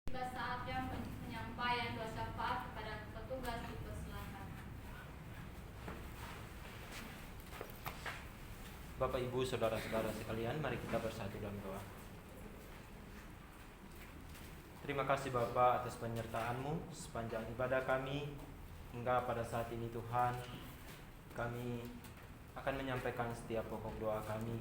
Tiba saatnya penyampaian doa syafaat kepada petugas di pos selatan. Bapak, Ibu, Saudara-saudara sekalian, mari kita bersatu dalam doa. Terima kasih Bapa atas penyertaan-Mu sepanjang ibadah kami hingga pada saat ini Tuhan. Kami akan menyampaikan setiap pokok doa kami.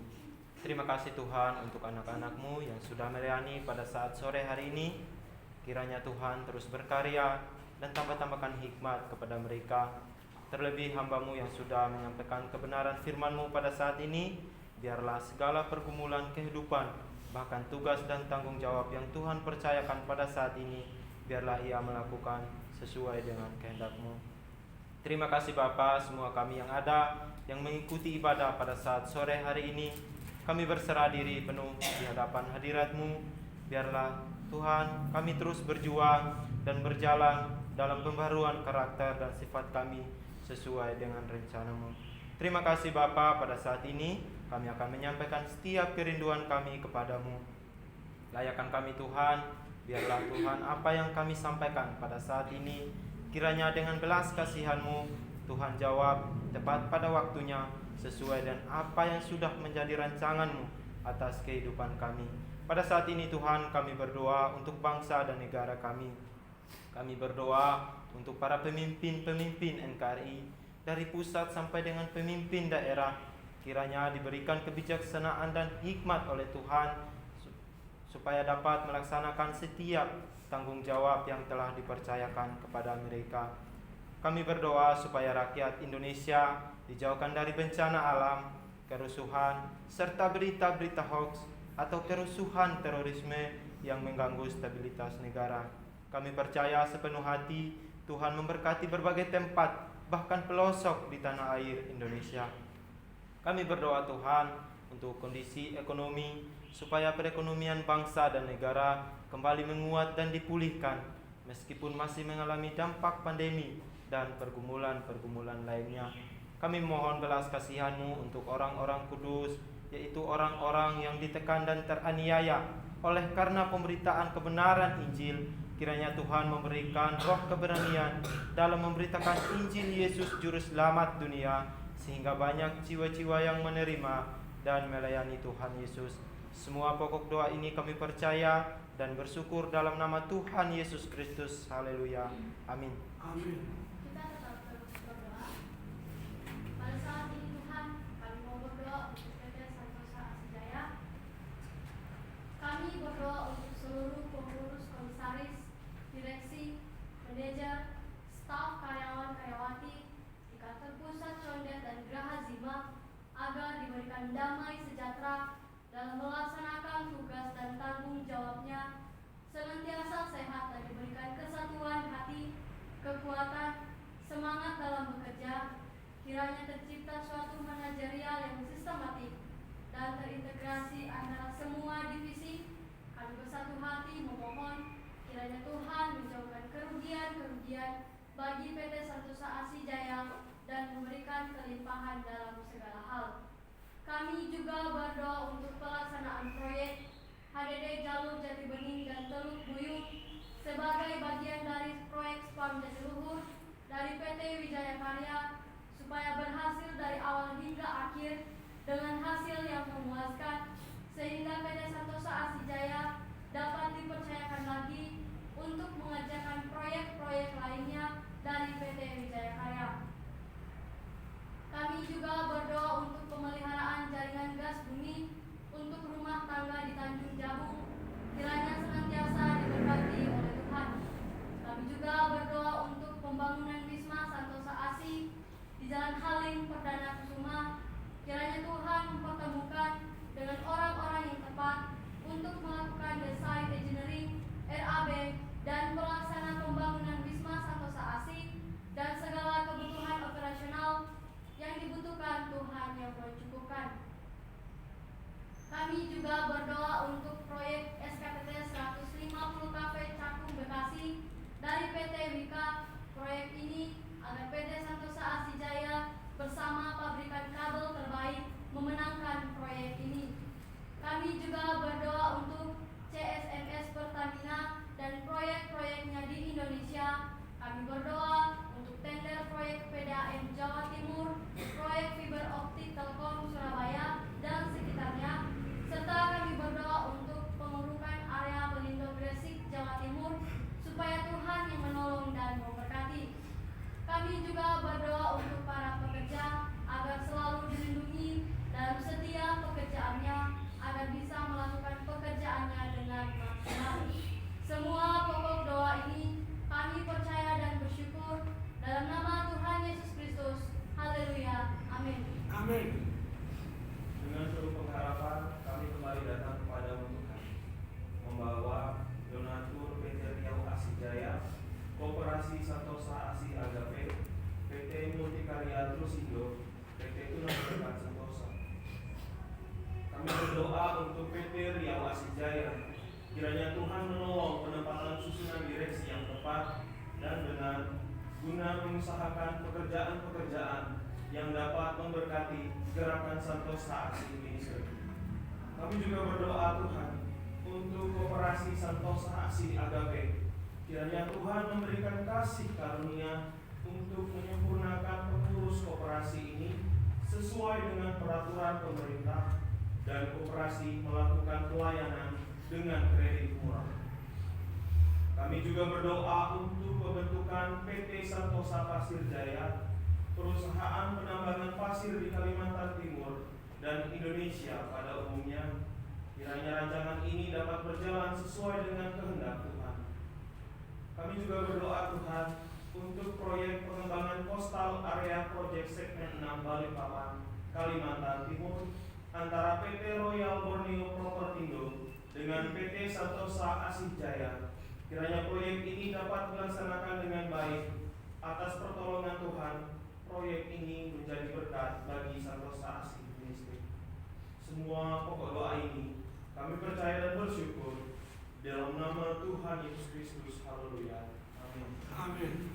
Terima kasih Tuhan untuk anak-anak-Mu yang sudah melayani pada saat sore hari ini. Kiranya Tuhan terus berkarya dan tambah-tambahkan hikmat kepada mereka. Terlebih hamba-Mu yang sudah menyampaikan kebenaran firman-Mu pada saat ini, biarlah segala pergumulan kehidupan, bahkan tugas dan tanggung jawab yang Tuhan percayakan pada saat ini, biarlah ia melakukan sesuai dengan kehendak-Mu. Terima kasih Bapa, semua kami yang ada, yang mengikuti ibadah pada saat sore hari ini, kami berserah diri penuh di hadapan hadirat-Mu. Biarlah Tuhan kami terus berjuang dan berjalan dalam pembaruan karakter dan sifat kami sesuai dengan rencana-Mu. Terima kasih Bapa, pada saat ini kami akan menyampaikan setiap kerinduan kami kepadamu. Layakan kami Tuhan, biarlah Tuhan apa yang kami sampaikan pada saat ini, kiranya dengan belas kasihan-Mu, Tuhan jawab tepat pada waktunya, sesuai dengan apa yang sudah menjadi rancangan-Mu atas kehidupan kami. Pada saat ini Tuhan, kami berdoa untuk bangsa dan negara kami. Kami berdoa untuk para pemimpin-pemimpin NKRI, dari pusat sampai dengan pemimpin daerah. Kiranya diberikan kebijaksanaan dan hikmat oleh Tuhan, supaya dapat melaksanakan setiap tanggung jawab yang telah dipercayakan kepada mereka. Kami berdoa supaya rakyat Indonesia dijauhkan dari bencana alam, kerusuhan, serta berita-berita hoax atau kerusuhan terorisme yang mengganggu stabilitas negara. Kami percaya sepenuh hati Tuhan memberkati berbagai tempat, bahkan pelosok di tanah air Indonesia. Kami berdoa Tuhan untuk kondisi ekonomi, supaya perekonomian bangsa dan negara kembali menguat dan dipulihkan, meskipun masih mengalami dampak pandemi dan pergumulan-pergumulan lainnya. Kami mohon belas kasihan-Mu untuk orang-orang kudus, yaitu orang-orang yang ditekan dan teraniaya oleh karena pemberitaan kebenaran Injil. Kiranya Tuhan memberikan roh keberanian dalam memberitakan Injil Yesus Juru Selamat dunia, sehingga banyak jiwa-jiwa yang menerima dan melayani Tuhan Yesus. Semua pokok doa ini kami percaya dan bersyukur dalam nama Tuhan Yesus Kristus. Haleluya. Amin. Amin. Kita tetap terus berdoa. Pada saat ini Tuhan, kami mau berdoa untuk PT Santosa Asijaya. Kami berdoa untuk seluruh pengurus, komisaris, direksi, manajer, staf, karyawan-karyawati di kantor pusat Condet dan Geraha Zima, agar diberikan damai sejahtera dalam melaksanakan tugas dan tanggung jawabnya, senantiasa sehat dan diberikan kesatuan hati, kekuatan, semangat dalam bekerja. Kiranya tercipta suatu manajerial yang sistematik dan terintegrasi antara semua divisi. Kami bersatu hati memohon kiranya Tuhan menjauhkan kerugian-kerugian bagi PT Santosa Asijaya dan memberikan kelimpahan dalam segala hal. Kami juga berdoa untuk pelaksanaan proyek HDD Jalur Jati Bening dan Teluk Buyut sebagai bagian dari proyek Spam Jatiluhur dari PT Wijaya Karya, supaya berhasil dari awal hingga akhir dengan hasil yang memuaskan, sehingga PT Santosa Asijaya dapat dipercayakan lagi untuk mengerjakan proyek-proyek lainnya dari PT Wijaya Karya. Kami juga berdoa untuk pemeliharaan jaringan gas bumi untuk rumah tangga di Tanjung Jabung, kiranya senantiasa Koperasi Santosa Asi Agape, PT Multikarya Trusindo, PT Tunas Berkat Santosa. Kami berdoa untuk PT Riau Asih Jaya, kiranya Tuhan menolong penempatan susunan direksi yang tepat dan benar guna mengusahakan pekerjaan-pekerjaan yang dapat memberkati gerakan Santosa Asi Ministry. Kami juga berdoa Tuhan untuk Koperasi Santosa Asi Agape, kiranya Tuhan memberikan kasih karunia untuk menyempurnakan pengurus koperasi ini sesuai dengan peraturan pemerintah dan koperasi melakukan pelayanan dengan kredit murah. Kami juga berdoa untuk pembentukan PT Santosa Pasir Jaya, perusahaan penambangan pasir di Kalimantan Timur dan Indonesia pada umumnya. Kiranya rancangan ini dapat berjalan sesuai dengan kehendak Tuhan. Kami juga berdoa Tuhan untuk proyek pengembangan Coastal Area Project Segmen 6 Balikpapan, Kalimantan Timur antara PT Royal Borneo Propertindo dengan PT Santosa Asih Jaya. Kiranya proyek ini dapat dilaksanakan dengan baik. Atas pertolongan Tuhan, proyek ini menjadi berkat bagi Santosa Asih Ministry. Semua pokok doa ini kami percaya dan bersyukur dalam nama Tuhan Yesus Kristus. Haleluya. Amin. Amin.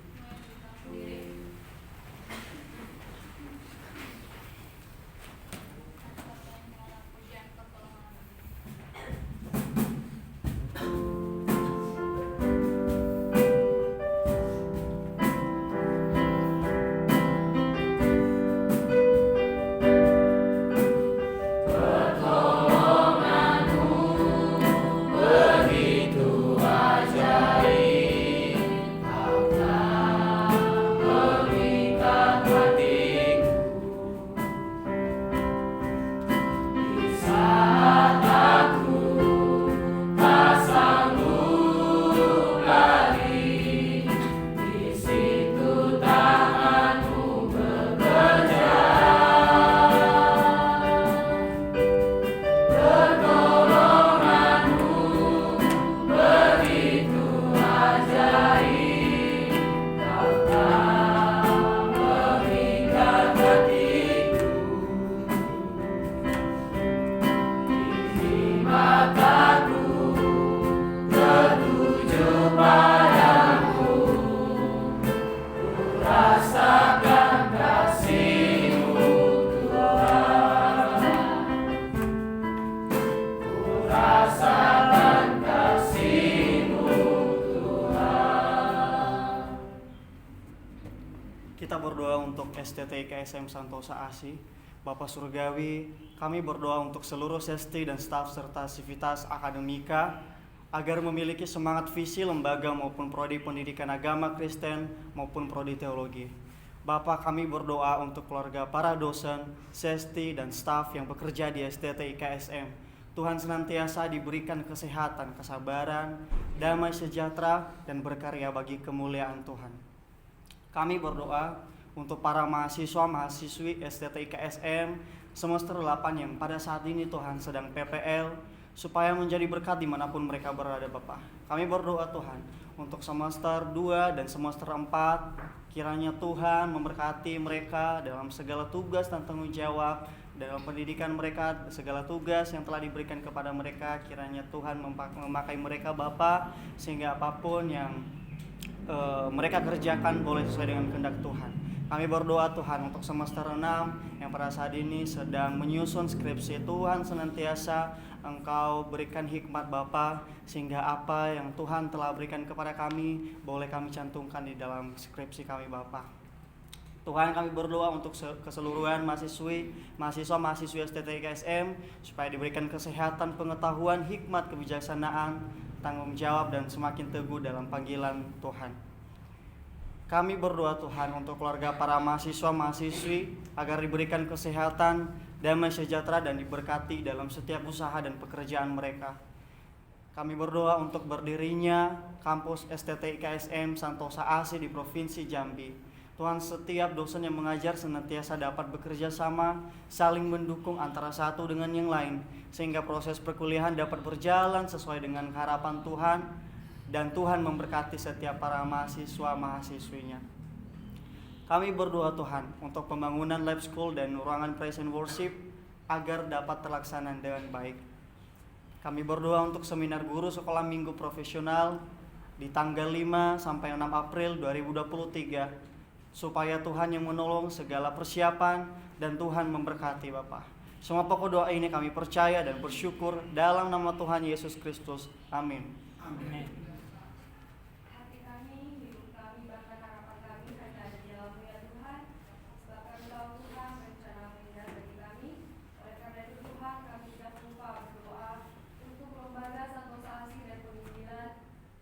Kita berdoa untuk STT IKSM Santosa Asi. Bapak Surgawi, kami berdoa untuk seluruh sesti dan staf serta sivitas akademika agar memiliki semangat visi lembaga maupun prodi pendidikan agama Kristen maupun prodi teologi. Bapak, kami berdoa untuk keluarga para dosen, sesti dan staf yang bekerja di STT IKSM. Tuhan senantiasa diberikan kesehatan, kesabaran, damai sejahtera dan berkarya bagi kemuliaan Tuhan. Kami berdoa untuk para mahasiswa-mahasiswi STT IKSM semester 8 yang pada saat ini Tuhan sedang PPL, supaya menjadi berkat dimanapun mereka berada Bapak. Kami berdoa Tuhan untuk semester 2 dan semester 4, kiranya Tuhan memberkati mereka dalam segala tugas dan tanggung jawab dalam pendidikan mereka, segala tugas yang telah diberikan kepada mereka. Kiranya Tuhan memakai mereka Bapa, sehingga apapun yang mereka kerjakan boleh sesuai dengan kehendak Tuhan. Kami berdoa Tuhan untuk semester 6 yang pada saat ini sedang menyusun skripsi. Tuhan senantiasa Engkau berikan hikmat Bapa, sehingga apa yang Tuhan telah berikan kepada kami boleh kami cantumkan di dalam skripsi kami Bapa. Tuhan, kami berdoa untuk keseluruhan mahasiswa-mahasiswi STT IKSM supaya diberikan kesehatan, pengetahuan, hikmat, kebijaksanaan, tanggung jawab dan semakin teguh dalam panggilan Tuhan. Kami berdoa Tuhan untuk keluarga para mahasiswa-mahasiswi agar diberikan kesehatan, damai sejahtera dan diberkati dalam setiap usaha dan pekerjaan mereka. Kami berdoa untuk berdirinya kampus STT IKSM Santosa Asi di Provinsi Jambi. Tuhan, setiap dosen yang mengajar senantiasa dapat bekerja sama, saling mendukung antara satu dengan yang lain, sehingga proses perkuliahan dapat berjalan sesuai dengan harapan Tuhan dan Tuhan memberkati setiap para mahasiswa-mahasiswinya. Kami berdoa Tuhan untuk pembangunan lab school dan ruangan praise and worship agar dapat terlaksana dengan baik. Kami berdoa untuk seminar guru sekolah minggu profesional di tanggal 5 sampai 6 April 2023 supaya Tuhan yang menolong segala persiapan dan Tuhan memberkati Bapak. Semua pokok doa ini kami percaya dan bersyukur dalam nama Tuhan Yesus Kristus. Amin. Amin. Hati kami, hidup kami, bahkan harapan kami hanya ada di dalam-Mu ya Tuhan. Sebab kami tahu Tuhan rencana-Mu indah bagi kami. Oleh karena itu Tuhan, kami tidak lupa berdoa untuk lembaga Santosa Asih dan pemimpinan.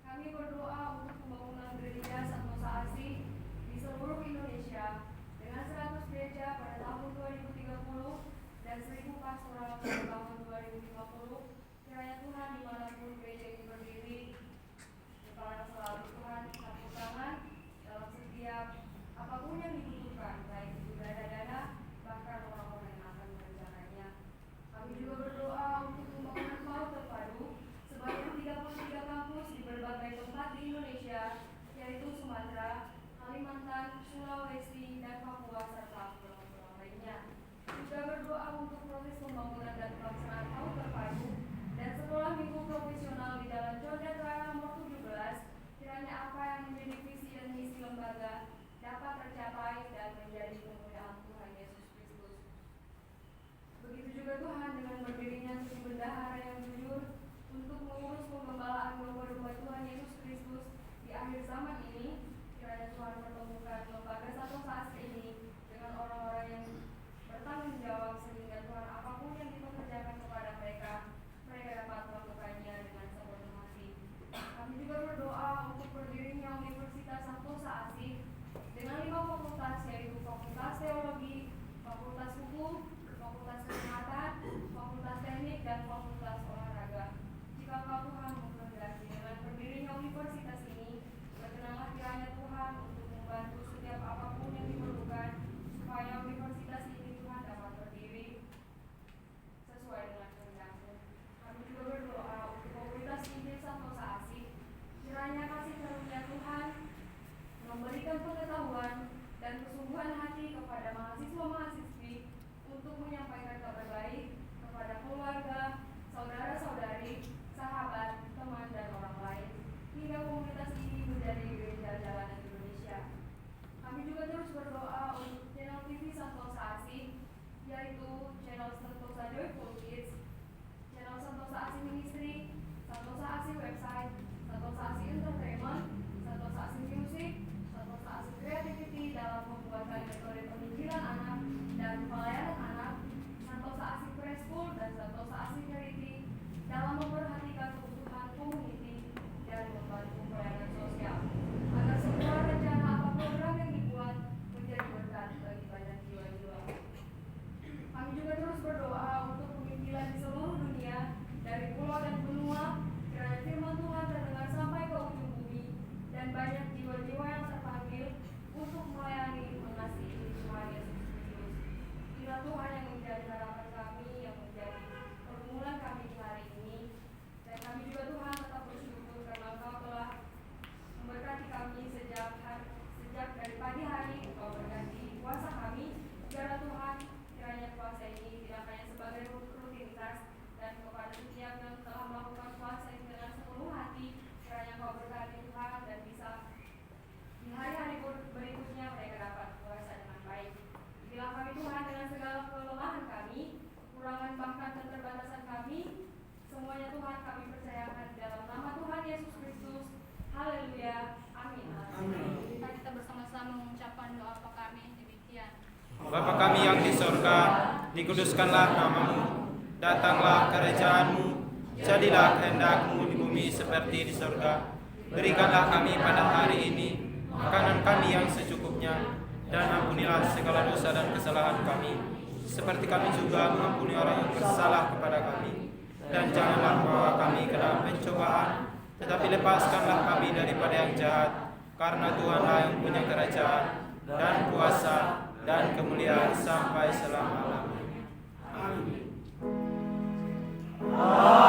Kami berdoa untuk pembangunan gereja Santosa Asih di seluruh Indonesia dengan 100 gereja pada tahun 2030 dan 1000 pastoral pada tahun 2050. Kiranya Tuhan dimanapun gereja ini berdiri, Kepala selalu Tuhan satu tangan dalam setiap apapun yang dibutuhkan, baik itu dana, bahkan orang-orang yang akan mengerjakannya. Kami juga berdoa untuk pembangunan PAUD terpadu sebanyak 33 kampus di berbagai tempat di Indonesia, yaitu Sumatera, Kalimantan, Sulawesi, dan Papua, serta pulau-pulau lainnya. Juga berdoa untuk proses pembangunan dan pelaksanaan PAUD terpadu dan sekolah minggu profesional di Jalan Condet Raya nomor 17, kiranya apa yang menjadi visi dan misi lembaga dapat tercapai dan menjadi kemuliaan Tuhan Yesus Kristus. Begitu juga Tuhan dengan berdirinya tim bendahara yang jujur untuk mengurus pemgembalaan domba-domba Tuhan Yesus Kristus di akhir zaman ini, kiranya Tuhan pertemukan lembaga Santosa Asih ini dengan orang-orang yang bertanggung jawab sehingga Tuhan apapun yang dipekerjakan kepada mereka dapat melakukannya dengan sepenuh hati. Kami juga berdoa untuk berdirinya Universitas Santosa Asih dengan 5 fakultas, yaitu Fakultas Teologi, Fakultas Hukum, Fakultas Kesehatan, Fakultas Teknik, dan Fakultas Olahraga. Jika Kau Tuhan menghendaki dengan berdirinya universitas ini, berkenanlah kiranya Tuhan untuk membantu setiap apapun yang diperlukan supaya universitas ini Tuhan dapat berdiri sesuai dengan kehendak-Mu. Kami juga berdoa untuk komunitas Injil Santosa Asih, kiranya kasih karunia Tuhan memberikan pengetahuan dan kesungguhan hati kepada mahasiswa-mahasiswi untuk menyampaikan kabar baik kepada keluarga, saudara-saudari, sahabat, teman, dan orang lain, hingga komunitas ini menjadi gereja jalanan Indonesia. Kami juga terus berdoa untuk channel TV Santosa Asih, yaitu channel Santosa Joyful Kids, channel Santosa Asih Ministry, Santosa Asih Website, Santosa Asih Entertainment, Santosa Asih Music, Santosa Asih Creativity dalam membuatkan metode penginjilan anak dan pelayanan anak, Santosa Asih Preschool dan Santosa Asih Charity dalam memperhatikan kebutuhan community dan membantu pelayanan sosial, agar semua rencana atau program yang dibuat menjadi berkat bagi banyak jiwa-jiwa. Kami juga terus berdoa untuk penginjilan di seluruh dunia, dari pulau dan benua, kiranya firman Tuhan terdengar sampai ke ujung bumi, dan banyak jiwa-jiwa yang terpanggil untuk melayani mengasihi Tuhan Yesus Kristus. Inilah Tuhan yang menjadi harapan kami, yang menjadi pergumulan kami di hari ini, dan kami juga Tuhan tetap bersyukur karena Engkau telah memberkati kami sejak dari pagi hari. Engkau berkati puasa kami, biarlah Tuhan kiranya puasa ini tidak hanya sebagai rutinitas, dan kepada setiap yang telah melakukan puasa ini dengan sepenuh hati, kiranya Engkau berkati Tuhan dan bisa di hari-hari berikutnya mereka dapat puasa dengan baik. Bilang kami Tuhan dengan segala kelemahan kami, kekurangan bahkan keterbatasan kami, semuanya Tuhan kami percayakan dalam nama Tuhan Yesus Kristus. Haleluya. Amin. Mari kita bersama-sama mengucapkan doa apa kami demikian. Bapa kami yang di sorga, dikuduskanlah nama-Mu, datanglah kerajaan-Mu, jadilah kehendak-Mu di bumi seperti di sorga. Berikanlah kami pada hari ini makanan kami yang secukupnya, dan ampunilah segala dosa dan kesalahan kami, seperti kami juga mengampuni orang yang bersalah kepada kami. Dan janganlah membawa kami ke dalam pencobaan, tetapi lepaskanlah kami daripada yang jahat, karena Tuhanlah yang punya kerajaan dan kuasa dan kemuliaan sampai selama-lamanya. Amin. Amin.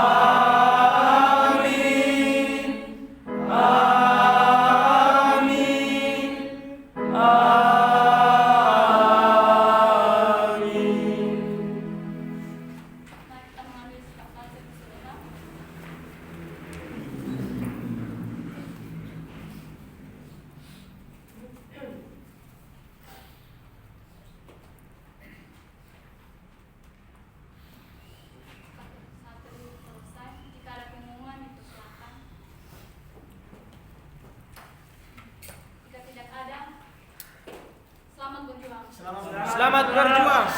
Selamat berjuang.